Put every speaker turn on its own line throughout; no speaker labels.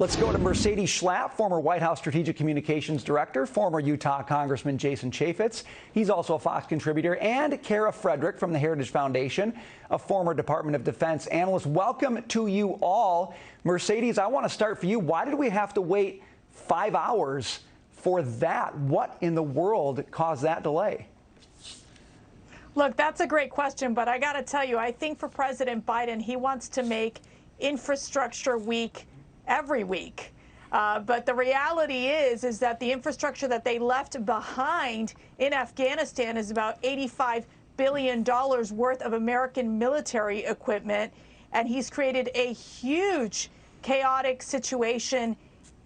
Let's go to Mercedes Schlapp, former White House Strategic Communications Director, former Utah Congressman Jason Chaffetz. He's also a Fox contributor, and Kara Frederick from the Heritage Foundation, a former Department of Defense analyst. Welcome to you all. Mercedes, I want to start for you. Why did we have to wait 5 hours for that? What in the world caused that delay?
Look, that's a great question, but I got to tell you, I think for President Biden, he wants to make Infrastructure Week every week. But the reality is that the infrastructure that they left behind in Afghanistan is about $85 billion worth of American military equipment. And he's created a huge chaotic situation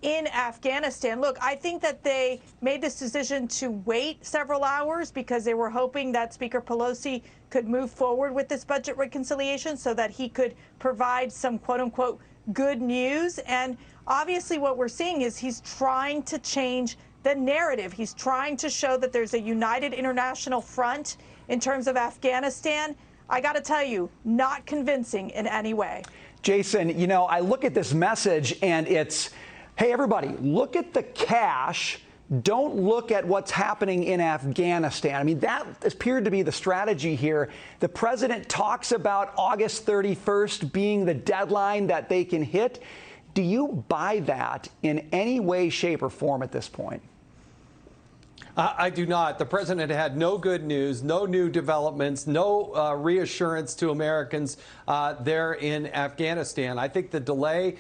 in Afghanistan. Look, I think that they made this decision to wait several hours because they were hoping that Speaker Pelosi could move forward with this budget reconciliation so that he could provide some quote unquote good news. And obviously what we're seeing is he's trying to change the narrative. He's trying to show that there's a united international front in terms of Afghanistan. I got to tell you, not convincing in any way.
Jason, you know, I look at this message and it's, hey, everybody, look at the cash. Don't look at what's happening in Afghanistan. I mean, that appeared to be the strategy here. The president talks about August 31st being the deadline that they can hit. Do you buy that in any way, shape, or form at this point?
I do not. The president had no good news, no new developments, no reassurance to Americans there in Afghanistan. I think the delay,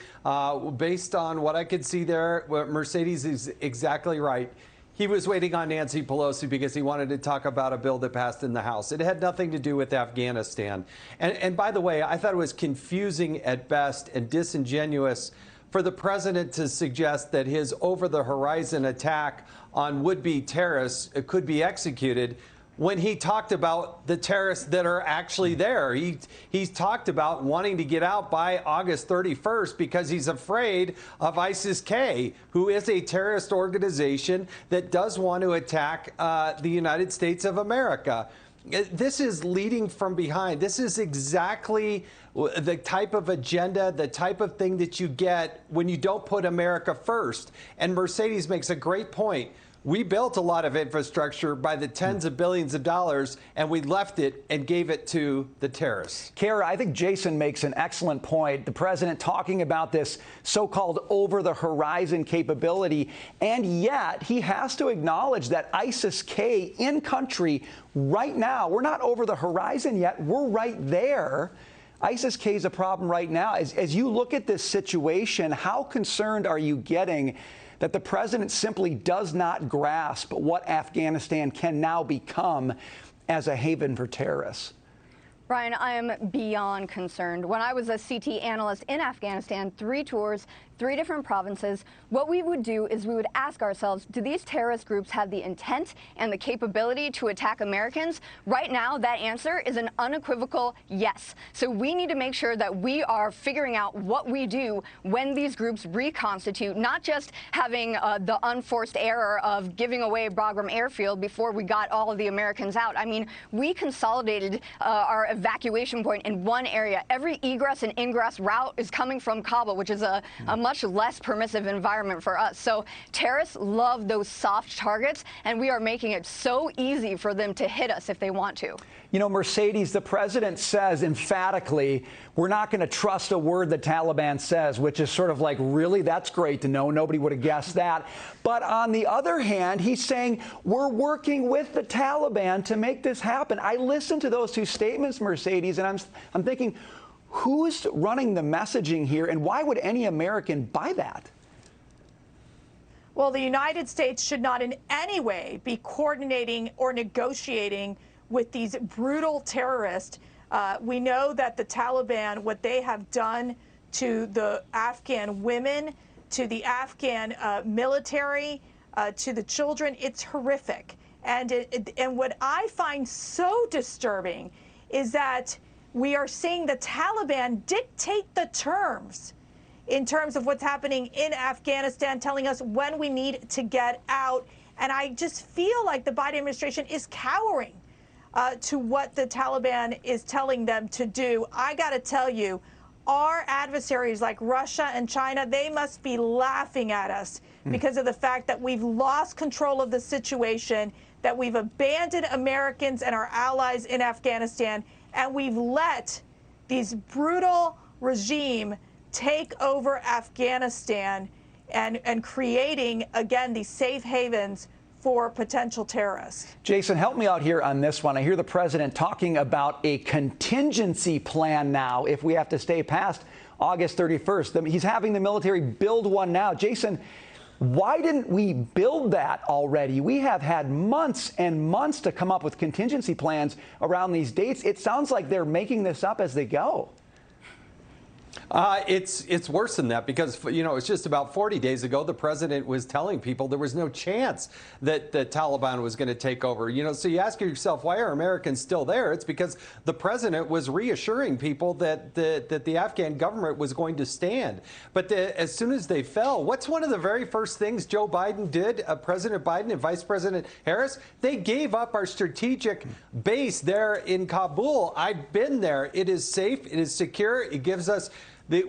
based on what I could see there, Mercedes is exactly right. He was waiting on Nancy Pelosi because he wanted to talk about a bill that passed in the House. It had nothing to do with Afghanistan. And by the way, I thought it was confusing at best and disingenuous for the president to suggest that his over-the-horizon attack on would-be terrorists could be executed when he talked about the terrorists that are actually there. He's talked about wanting to get out by August 31st because he's afraid of ISIS-K, who is a terrorist organization that does want to attack the United States of America. This is leading from behind. This is exactly the type of agenda, the type of thing that you get when you don't put America first. And Mercedes makes a great point. We built a lot of infrastructure by the tens of billions of dollars, and we left it and gave it to the terrorists.
Kara, I think Jason makes an excellent point. The president talking about this so-called over-the-horizon capability, and yet he has to acknowledge that ISIS-K in country right now, we're not over the horizon yet, we're right there. ISIS-K is a problem right now. As you look at this situation, how concerned are you getting that the president simply does not grasp what Afghanistan can now become as a haven for terrorists?
Brian, I am beyond concerned. When I was a CT analyst in Afghanistan, 3 tours, 3 different provinces, what we would do is we would ask ourselves, do these terrorist groups have the intent and the capability to attack Americans? Right now, that answer is an unequivocal yes. So we need to make sure that we are figuring out what we do when these groups reconstitute, not just having the unforced error of giving away Bagram Airfield before we got all of the Americans out. I mean, we consolidated our evacuation point in one area. Every egress and ingress route is coming from Kabul, which is a much less permissive environment for us. So terrorists love those soft targets, and we are making it so easy for them to hit us if they want to.
You know, Mercedes, the president says emphatically, we're not going to trust a word the Taliban says, which is sort of like, really? That's great to know. Nobody would have guessed that. But on the other hand, he's saying we're working with the Taliban to make this happen. I listened to those 2 statements, Mercedes, and I'm thinking, who's running the messaging here, and why would any American buy that?
Well, the United States should not in any way be coordinating or negotiating with these brutal terrorists. We know that the Taliban, what they have done to the Afghan women, to the Afghan military, to the children, it's horrific. And what I find so disturbing is that we are seeing the Taliban dictate the terms in terms of what's happening in Afghanistan, telling us when we need to get out. And I just feel like the Biden administration is cowering to what the Taliban is telling them to do. I got to tell you, our adversaries like Russia and China, they must be laughing at us because of the fact that we've lost control of the situation, that we've abandoned Americans and our allies in Afghanistan, and we've let these brutal regime take over Afghanistan and creating, again, these safe havens for potential terrorists.
Jason, help me out here on this one. I hear the president talking about a contingency plan now if we have to stay past August 31st. He's having the military build one now. Jason, why didn't we build that already? We have had months and months to come up with contingency plans around these dates. It sounds like they're making this up as they go.
It's worse than that because, you know, it's just about 40 days ago, the president was telling people there was no chance that the Taliban was going to take over. You know, so you ask yourself, why are Americans still there? It's because the president was reassuring people that the Afghan government was going to stand. But as soon as they fell, what's one of the very first things Joe Biden did, President Biden and Vice President Harris? They gave up our strategic base there in Kabul. I've been there. It is safe. It is secure. It gives us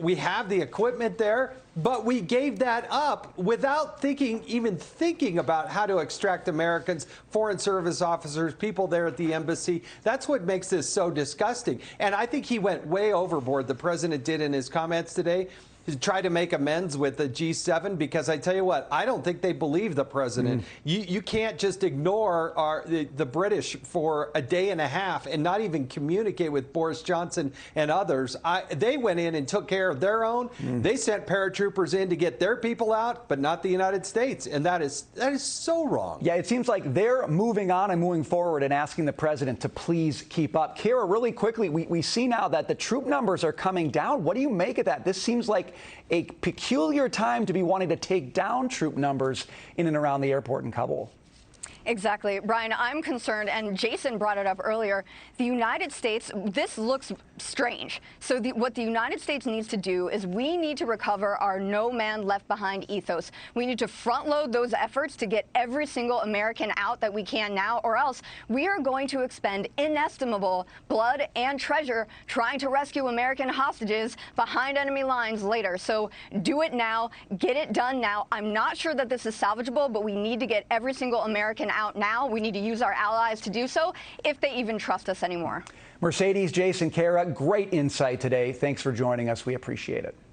we have the equipment there, but we gave that up without even thinking about how to extract Americans, foreign service officers, people there at the embassy. That's what makes this so disgusting. And I think he went way overboard, the president did in his comments today, to try to make amends with the G7, because I tell you what, I don't think they believe the president. You can't just ignore the British for a day and a half and not even communicate with Boris Johnson and others. They went in and took care of their own. They sent paratroopers in to get their people out, but not the United States. And that is so wrong.
Yeah, it seems like they're moving on and moving forward and asking the president to please keep up. Kara, really quickly, we see now that the troop numbers are coming down. What do you make of that? This seems like a peculiar time to be wanting to take down troop numbers in and around the airport in Kabul.
Exactly. Brian, I'm concerned, and Jason brought it up earlier, the United States, this looks strange. So what the United States needs to do is we need to recover our no man left behind ethos. We need to front load those efforts to get every single American out that we can now, or else we are going to expend inestimable blood and treasure trying to rescue American hostages behind enemy lines later. So do it now, get it done now. I'm not sure that this is salvageable, but we need to get every single American out now. We need to use our allies to do so, if they even trust us anymore.
Mercedes, Jason, Kara, great insight today. Thanks for joining us. We appreciate it.